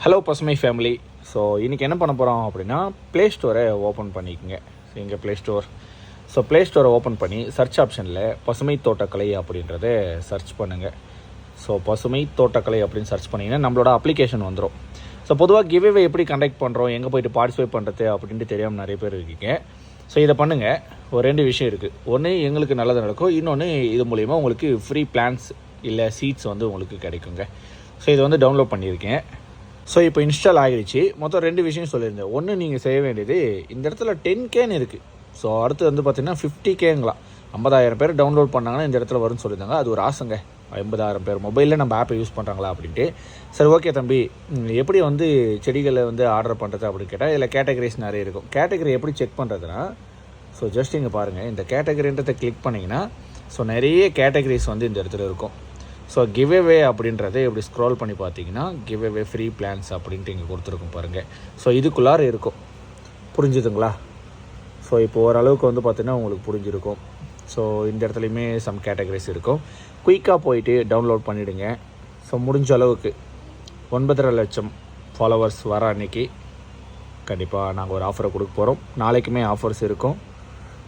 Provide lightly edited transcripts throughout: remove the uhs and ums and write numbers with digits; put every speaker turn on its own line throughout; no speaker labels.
Hello பசுமை family. So இன்றைக்கி என்ன பண்ண போகிறோம் அப்படின்னா, ப்ளே ஸ்டோரை ஓப்பன் பண்ணிக்கோங்க. ஸோ இங்கே ப்ளே ஸ்டோர். ஸோ ப்ளே ஸ்டோரை ஓப்பன் பண்ணி சர்ச் ஆப்ஷனில் பசுமை தோட்டக்கலை அப்படின்றத சர்ச் பண்ணுங்கள். ஸோ பசுமை தோட்டக்கலை அப்படின்னு சர்ச் பண்ணிங்கன்னா நம்மளோட அப்ளிகேஷன் வந்துடும். ஸோ பொதுவாக கிவ்அவே எப்படி கண்டக்ட் பண்ணுறோம், எங்கே போய்ட்டு பார்ட்டிசிபேட் பண்ணுறது அப்படின்ட்டு தெரியாமல் நிறைய பேர் இருக்கீங்க. ஸோ இதை பண்ணுங்கள். ஒரு 2 விஷயம் இருக்குது. ஒன்று, எங்களுக்கு நல்லது நடக்கும். இன்னொன்று, இது மூலிமா உங்களுக்கு ஃப்ரீ பிளான்ஸ் இல்லை சீட்ஸ் வந்து உங்களுக்கு கிடைக்குங்க. ஸோ இதை வந்து டவுன்லோட் பண்ணியிருக்கேன். ஸோ இப்போ இன்ஸ்டால் ஆகிடுச்சு. மொத்தம் 2 விஷயம் சொல்லியிருந்தேன். ஒன்று, நீங்கள் செய்ய வேண்டியது இந்த இடத்துல 10Kன்னு இருக்குது. ஸோ அடுத்து வந்து பார்த்திங்கன்னா 50Kங்களாம். 50,000 பேர் டவுன்லோட் பண்ணாங்கன்னா இந்த இடத்துல வரும்னு சொல்லியிருந்தாங்க. அது ஒரு ஆசைங்க. 50,000 பேர் மொபைலில் நம்ம ஆப்பை யூஸ் பண்ணுறாங்களா அப்படின்ட்டு. சரி, ஓகே தம்பி, எப்படி வந்து செடிகளை வந்து ஆர்டர் பண்ணுறது அப்படின்னு கேட்டால் இதில் கேட்டகரிஸ் நிறைய இருக்கும். கேட்டகரி எப்படி செக் பண்ணுறதுனா, ஸோ ஜஸ்ட் இங்கே பாருங்கள், இந்த கேட்டகரின்றதை கிளிக் பண்ணிங்கன்னா ஸோ நிறைய கேட்டகரிஸ் வந்து இந்த இடத்துல இருக்கும். ஸோ கிவ்அவே அப்படின்றத இப்படி ஸ்க்ரோல் பண்ணி பார்த்தீங்கன்னா கிவ்அவே ஃப்ரீ பிளான்ஸ் அப்படின்ட்டு இங்கே கொடுத்துருக்கும் பாருங்கள். ஸோ இதுக்குள்ளார இருக்கும். புரிஞ்சுதுங்களா? ஸோ இப்போ ஓரளவுக்கு வந்து பார்த்திங்கன்னா உங்களுக்கு புரிஞ்சிருக்கும். ஸோ இந்த இடத்துலையுமே சம் கேட்டகரிஸ் இருக்கும். குயிக்காக போயிட்டு டவுன்லோட் பண்ணிவிடுங்க. ஸோ முடிஞ்ச அளவுக்கு 9.5 லட்சம் ஃபாலோவர்ஸ் வர அன்றைக்கி கண்டிப்பாக நாங்கள் ஒரு ஆஃபரை கொடுக்க போகிறோம். நாளைக்குமே ஆஃபர்ஸ் இருக்கும்.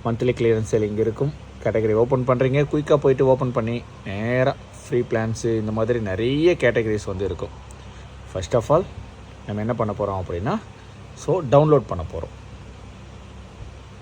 மந்த்லி கிளியரன்ஸ் சேல் இங்கே இருக்கும். கேட்டகரி ஓப்பன் பண்ணுறீங்க, குயிக்காக போயிட்டு ஓப்பன் பண்ணி நேராக ஃப்ரீ பிளான்ஸு இந்த மாதிரி நிறைய கேட்டகரிஸ் வந்து இருக்கும். ஃபர்ஸ்ட் ஆஃப் ஆல் நம்ம என்ன பண்ண போகிறோம் அப்படின்னா, ஸோ டவுன்லோட் பண்ண போகிறோம்.